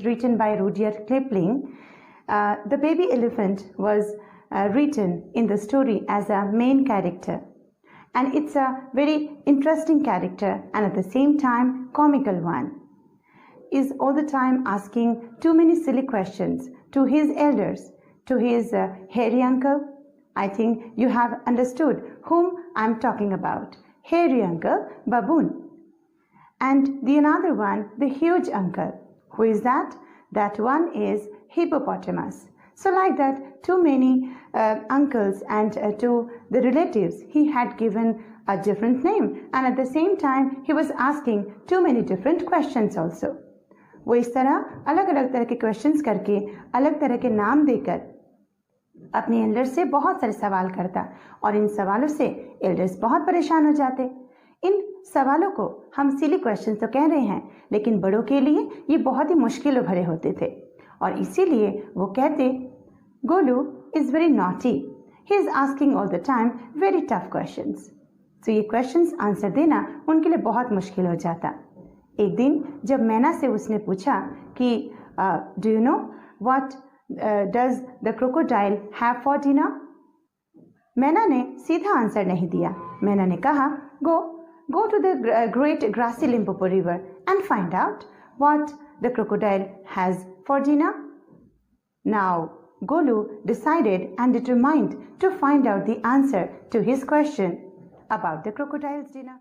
written by Rudyard Kipling. The baby elephant was written in the story as a main character, and it's a very interesting character and at the same time comical one. Is all the time asking too many silly questions to his elders, to his hairy uncle. I think you have understood whom I'm talking about. Hairy uncle, baboon. And the another one, the huge uncle. Who is that? That one is hippopotamus. So like that, too many uncles and to the relatives, he had given a different name. And at the same time, he was asking too many different questions also. वो इस तरह अलग अलग तरह के questions करके अलग तरह के नाम देकर अपने एल्डर्स से बहुत सारे सवाल करता और इन सवालों से एल्डर्स बहुत परेशान हो जाते। इन सवालों को हम सिली क्वेश्चंस तो कह रहे हैं, लेकिन बड़ों के लिए ये बहुत ही मुश्किल भरे होते थे और इसीलिए वो कहते Golu is very naughty, he is asking all the time very tough questions. तो ये क्वेश्चंस आंसर देना उनके लिए बहुत मुश्किल हो जाता। एक दिन जब मैना से उसने पूछा कि do you know what does the crocodile have for dinner, मैना ने सीधा आंसर नहीं दिया। मैना ने कहा go to the great grassy Limpopo river and find out what the crocodile has for dinner. Now Golu decided and determined to find out the answer to his question about the crocodile's dinner.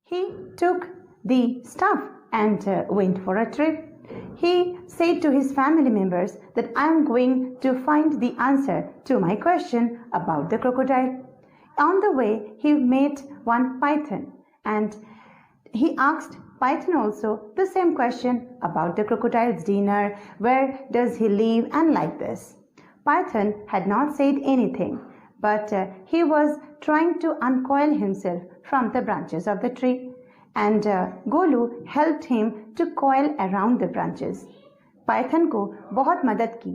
He took the stuff and went for a trip. He said to his family members that I am going to find the answer to my question about the crocodile. On the way, he met one python and he asked python also the same question about the crocodile's dinner, where does he live, and like this. Python had not said anything, but he was trying to uncoil himself from the branches of the tree. And Golu helped him to coil around the branches. Python को बहुत मदद की।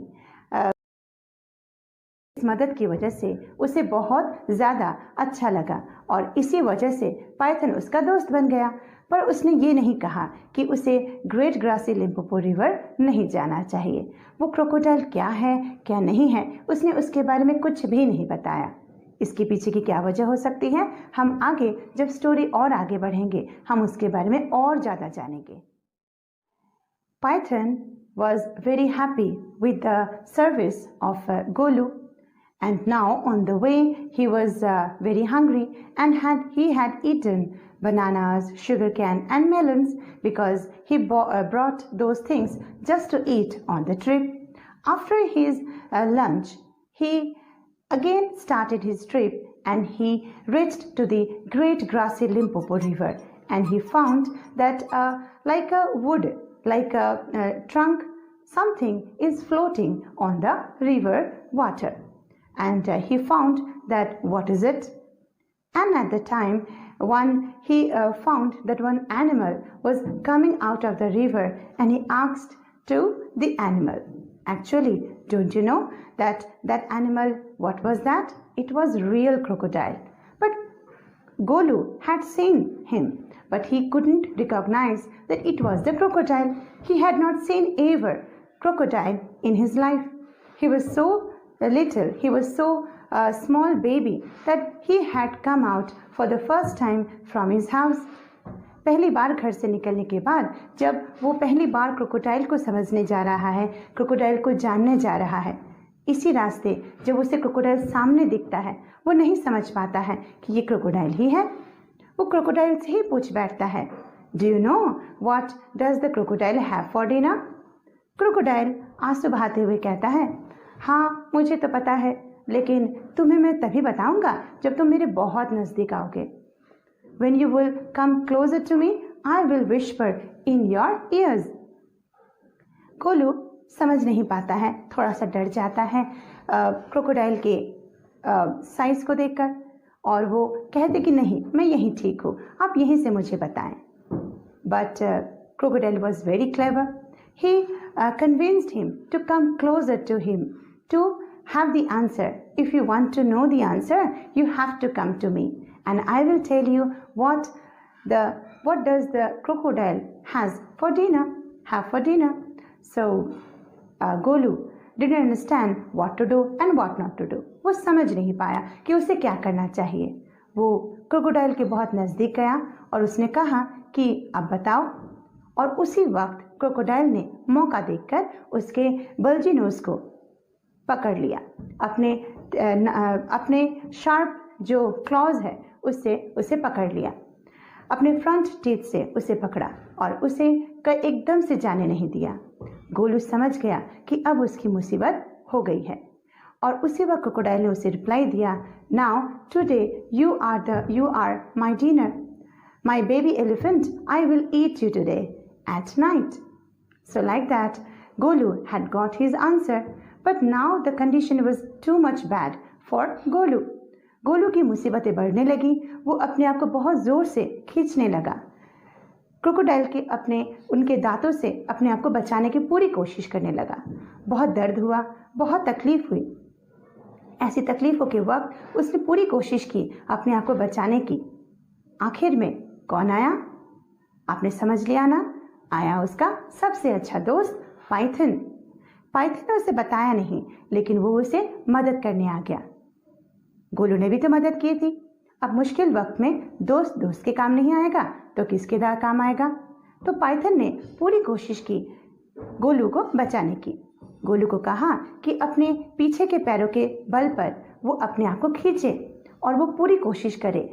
इस मदद की वजह से उसे बहुत ज़्यादा अच्छा लगा और इसी वजह से पाइथन उसका दोस्त बन गया। पर उसने ये नहीं कहा कि उसे ग्रेट ग्रासी लिम्पोपो रिवर नहीं जाना चाहिए। वो क्रोकोडाइल क्या है क्या नहीं है उसने उसके बारे में कुछ भी नहीं बताया। इसके पीछे की क्या वजह हो सकती है, हम आगे जब स्टोरी और आगे बढ़ेंगे हम उसके बारे में और ज़्यादा जानेंगे। Python was very happy with the service of Golu, and now on the way he was very hungry and he had eaten bananas, sugarcane and melons because he brought those things just to eat on the trip. After his lunch, he again started his trip and he reached to the great grassy Limpopo river, and he found that like a wood, like a trunk, something is floating on the river water, and he found that what is it? And at the time he found that one animal was coming out of the river, and he asked to the animal, actually, don't you know that animal, what was that? It was real crocodile. But Golu had seen him, but he couldn't recognize that it was the crocodile. He had not seen ever crocodile in his life. He was so little, he was so small baby that he had come out for the first time from his house. पहली बार घर से निकलने के बाद जब वो पहली बार crocodile को समझने जा रहा है, क्रोकोडाइल को जानने जा रहा है, इसी रास्ते जब उसे क्रोकोडाइल सामने दिखता है वो नहीं समझ पाता है कि ये क्रोकोडाइल ही है। वो क्रोकोडाइल से ही पूछ बैठता है, do you know what does the crocodile have for dinner? Crocodile आंसू बहाते हुए कहता है, हाँ मुझे तो पता है, लेकिन तुम्हें मैं तभी बताऊंगा जब तुम मेरे बहुत नज़दीक आओगे। When you will come closer to me, I will whisper in your ears. Golu समझ नहीं पाता है, थोड़ा सा डर जाता है क्रोकोडाइल के साइज को देखकर, और वो कहते कि नहीं मैं यहीं ठीक हूँ, आप यहीं से मुझे बताएं। But crocodile was very clever. He convinced him to come closer to him to have the answer. If you want to know the answer, you have to come to me, and I will tell you what does the crocodile have for dinner. So Golu didn't understand what to do and what not to do. वो समझ नहीं पाया कि उसे क्या करना चाहिए। वो क्रोकोडाइल के बहुत नज़दीक गया और उसने कहा कि अब बताओ। और उसी वक्त क्रोकोडाइल ने मौका देखकर उसके बल्जी नोज को पकड़ लिया। अपने शार्प जो क्लॉज है उससे उसे पकड़ लिया। अपने फ्रंट टीथ से उसे पकड़ा और उसे एकदम से जाने नहीं दिया। गोलू समझ गया कि अब उसकी मुसीबत हो गई है और उसी वक्त क्रोकोडाइल ने उसे रिप्लाई दिया, now today you are my dinner, my baby elephant, I will eat you today at night. So like that, Golu had got his answer, but now the condition was too much bad for Golu. Golu की मुसीबतें बढ़ने लगी। वो अपने आप को बहुत ज़ोर से खींचने लगा। क्रोकोडाइल के उनके दांतों से अपने आप को बचाने की पूरी कोशिश करने लगा। बहुत दर्द हुआ, बहुत तकलीफ हुई। ऐसी तकलीफ़ों के वक्त उसने पूरी कोशिश की अपने आप को बचाने की। आखिर में कौन आया? आपने समझ लिया ना? आया उसका सबसे अच्छा दोस्त पाइथन। पाइथन ने उसे बताया नहीं, लेकिन वो उसे मदद करने आ गया। गोलू ने भी तो मदद की थी। अब मुश्किल वक्त में दोस्त के काम नहीं आएगा तो किसके काम आएगा? तो पाइथन ने पूरी कोशिश की गोलू को बचाने की। गोलू को कहा कि अपने पीछे के पैरों के बल पर वो अपने आप को खींचे और वो पूरी कोशिश करे।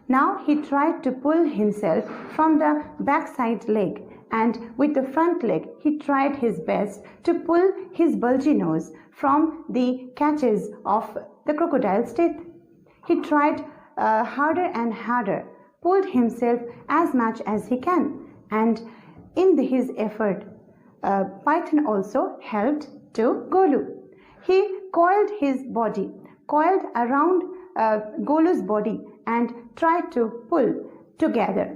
Now he tried to pull himself from the backside leg, and with the front leg he tried his best to pull his bulgy nose from the catches of the crocodile's teeth. He tried harder and harder, pulled himself as much as he can, and in his effort, Python also helped to Golu. He coiled around Golu's body and tried to pull together,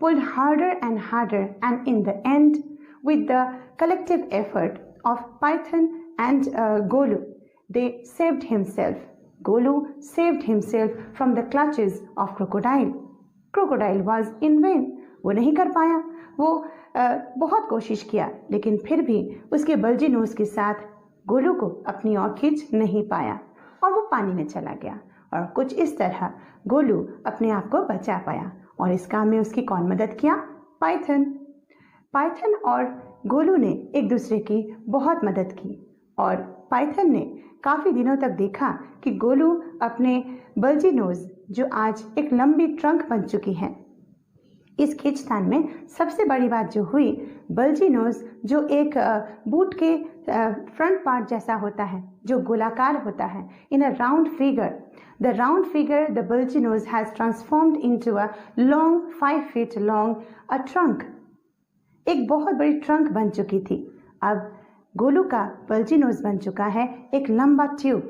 pulled harder and harder, and in the end, with the collective effort of Python and Golu, they saved himself. Golu saved himself from the clutches of crocodile. Crocodile was in vain. वो नहीं कर पाया। वो बहुत कोशिश किया, लेकिन फिर भी उसके बल्जी नोज के साथ गोलू को अपनी ओर खींच नहीं पाया और वो पानी में चला गया। और कुछ इस तरह गोलू अपने आप को बचा पाया। और इस काम में उसकी कौन मदद किया? पाइथन और गोलू ने एक दूसरे की बहुत मदद की। और पाइथन ने काफ़ी दिनों तक देखा कि गोलू अपने बल्जी नोज, जो आज एक लंबी ट्रंक बन चुकी है, इस खींचतान में सबसे बड़ी बात जो हुई, बल्जी नोज जो एक बूट के फ्रंट पार्ट जैसा होता है, जो गोलाकार होता है, in a round figure, the round figure the bulgy nose has transformed into a long 5 feet long a trunk. एक बहुत बड़ी ट्रंक बन चुकी थी। अब गोलू का बल्जी नोज बन चुका है एक लंबा ट्यूब,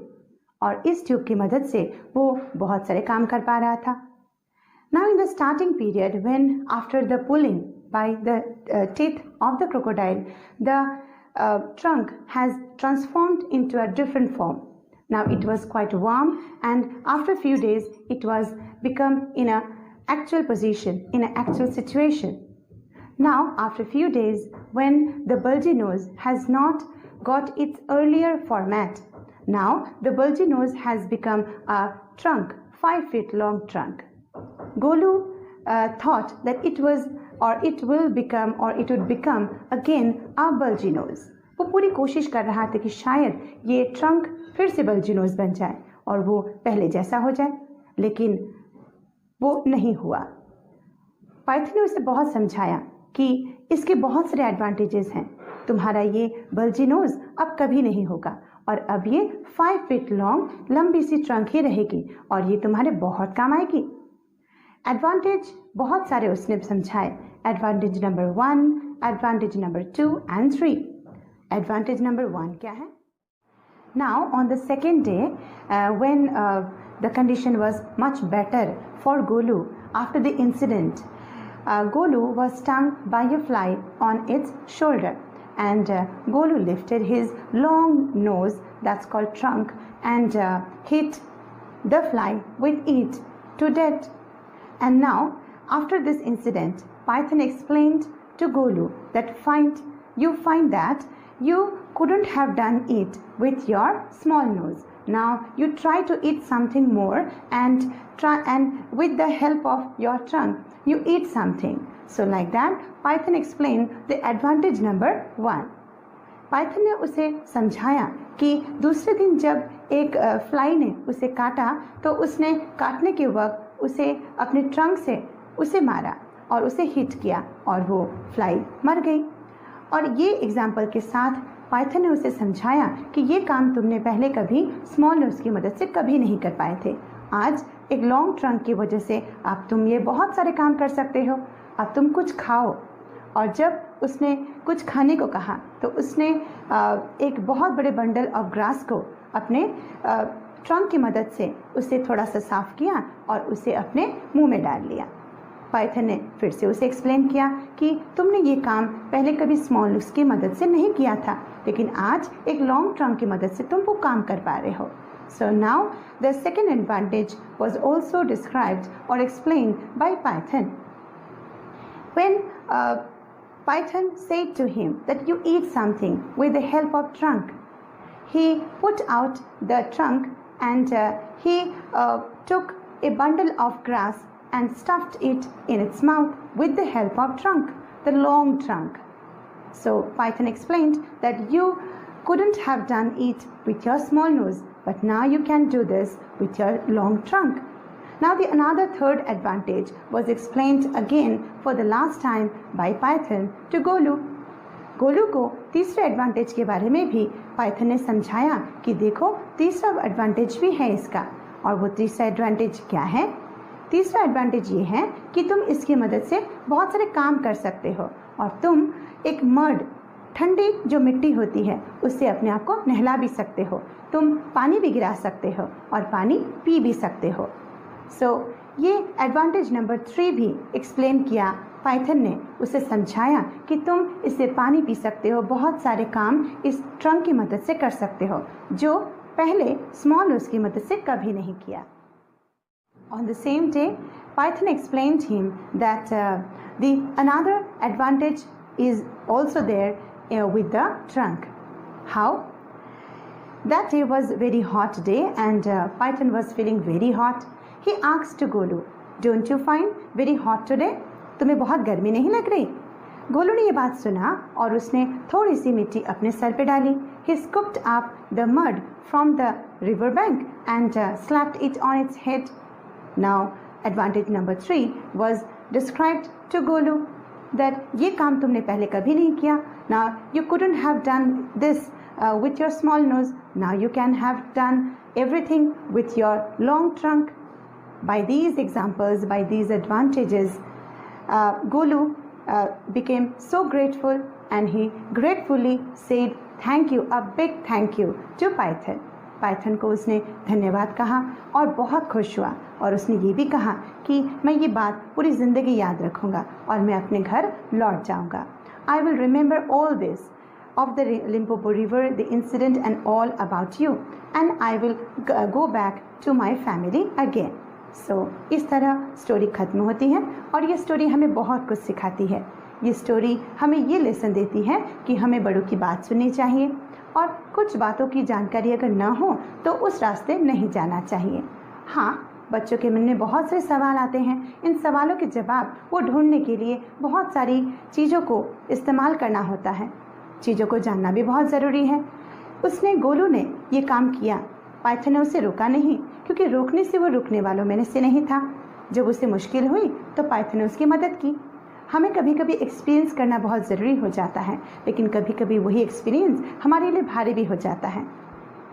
और इस ट्यूब की मदद से वो बहुत सारे काम कर पा रहा था। Now in the starting period, when after the pulling by the teeth of the crocodile, the trunk has transformed into a different form. Now it was quite warm, and after a few days it was become in a actual position, in an actual situation. Now after a few days, when the bulgy nose has not got its earlier format, now the bulgy nose has become a trunk, 5 feet long trunk. Golu thought that it was, or it will become, or it would become again a bulgy nose. वो पूरी कोशिश कर रहा था कि शायद ये trunk फिर से बल्जी नोज बन जाए और वो पहले जैसा हो जाए, लेकिन वो नहीं हुआ। पाइथन ने उसे बहुत समझाया कि इसके बहुत सारे एडवांटेजेस हैं। तुम्हारा ये बल्जी नोज अब कभी नहीं होगा, और अब ये 5 feet लॉन्ग लंबी सी ट्रंक ही रहेगी और ये तुम्हारे बहुत काम आएगी। एडवांटेज बहुत सारे उसने समझाए। Advantage number 1, advantage number 2 and 3। Advantage number 1 क्या है? Now on the second day, when the condition was much better for Golu after the incident, Golu was stung by a fly on its shoulder, and Golu lifted his long nose, that's called trunk, and hit the fly with it to death. And now, after this incident, Python explained to Golu that you find that You couldn't have done it with your small nose. Now you try to eat something more and with the help of your trunk you eat something. So like that Python explained the advantage number 1. Python ने उसे समझाया कि दूसरे दिन जब एक fly ने उसे काटा तो उसने काटने के वक्त उसे अपने ट्रंक से उसे मारा और उसे हिट किया और वो फ्लाई मर गई। और ये एग्जाम्पल के साथ पाइथन ने उसे समझाया कि ये काम तुमने पहले कभी स्मॉल नोज की मदद से कभी नहीं कर पाए थे। आज एक लॉन्ग ट्रंक की वजह से अब तुम ये बहुत सारे काम कर सकते हो। अब तुम कुछ खाओ। और जब उसने कुछ खाने को कहा तो उसने एक बहुत बड़े बंडल ऑफ ग्रास को अपने ट्रंक की मदद से उसे थोड़ा सा साफ किया और उसे अपने मुंह में डाल लिया। पाइथन ने फिर से उसे एक्सप्लेन किया कि तुमने ये काम पहले कभी स्मॉल नोज की मदद से नहीं किया था, लेकिन आज एक लॉन्ग ट्रंक की मदद से तुम वो काम कर पा रहे हो। So now the second advantage was also described or explained by Python. When Python said to him that you eat something with the help of trunk, he put out the trunk and he took a bundle of grass and stuffed it in its mouth with the help of trunk, the long trunk. So Python explained that you couldn't have done it with your small nose, but now you can do this with your long trunk. Now another third advantage was explained again for the last time by Python to Golu. Golu को तीसरे advantage के बारे में भी Python ने समझाया कि देखो तीसरा एडवांटेज भी है इसका। और वो तीसरा एडवांटेज क्या है? तीसरा एडवांटेज ये है कि तुम इसकी मदद से बहुत सारे काम कर सकते हो और तुम एक मड, ठंडी जो मिट्टी होती है उससे अपने आप को नहला भी सकते हो। तुम पानी भी गिरा सकते हो और पानी पी भी सकते हो। सो ये एडवांटेज नंबर 3 भी एक्सप्लेन किया पाइथन ने, उसे समझाया कि तुम इससे पानी पी सकते हो, बहुत सारे काम इस ट्रंक की मदद से कर सकते हो जो पहले स्मॉल नोज की मदद से कभी नहीं किया। On the same day, Python explained him that the another advantage is also there with the trunk. How? That day was a very hot day and Python was feeling very hot. He asked to Golu, "Don't you find very hot today?" तुम्हें बहुत गर्मी नहीं लग रही? गोलू ने ये बात सुना और उसने थोड़ी सी मिट्टी अपने सर पे डाली। He scooped up the mud from the river bank and slapped it on its head. Now advantage number 3 was described to Golu that ये काम तुमने पहले कभी नहीं किया। Now you couldn't have done this with your small nose. Now you can have done everything with your long trunk. By these examples, by these advantages, Golu became so grateful and he gratefully said thank you, a big thank you to Python. Python को उसने धन्यवाद कहा और बहुत खुश हुआ और उसने ये भी कहा कि मैं ये बात पूरी ज़िंदगी याद रखूँगा और मैं अपने घर लौट जाऊँगा। I will remember all this of the Limpopo river, the incident and all about you, and I will go back to my family again. So इस तरह स्टोरी ख़त्म होती है और ये स्टोरी हमें बहुत कुछ सिखाती है। ये स्टोरी हमें ये लेसन देती है कि हमें बड़ों की बात सुननी चाहिए और कुछ बातों की जानकारी अगर ना हो तो उस रास्ते नहीं जाना चाहिए। हाँ, बच्चों के मन में बहुत सारे सवाल आते हैं। इन सवालों के जवाब वो ढूंढने के लिए बहुत सारी चीज़ों को इस्तेमाल करना होता है। चीज़ों को जानना भी बहुत ज़रूरी है। उसने गोलू ने ये काम किया। पाइथन ने उसे रोका नहीं, क्योंकि रोकने से वो रुकने वालों में से नहीं था। जब उसे मुश्किल हुई तो पाइथन ने उसकी मदद की। हमें कभी कभी एक्सपीरियंस करना बहुत ज़रूरी हो जाता है, लेकिन कभी कभी वही एक्सपीरियंस हमारे लिए भारी भी हो जाता है।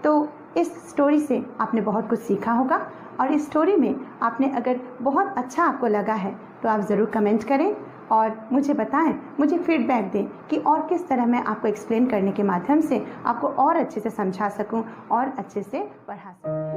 तो इस स्टोरी से आपने बहुत कुछ सीखा होगा और इस स्टोरी में आपने अगर बहुत अच्छा आपको लगा है तो आप ज़रूर कमेंट करें और मुझे बताएं, मुझे फीडबैक दें कि और किस तरह मैं आपको एक्सप्लेन करने के माध्यम से आपको और अच्छे से समझा सकूं और अच्छे से पढ़ा सकूं।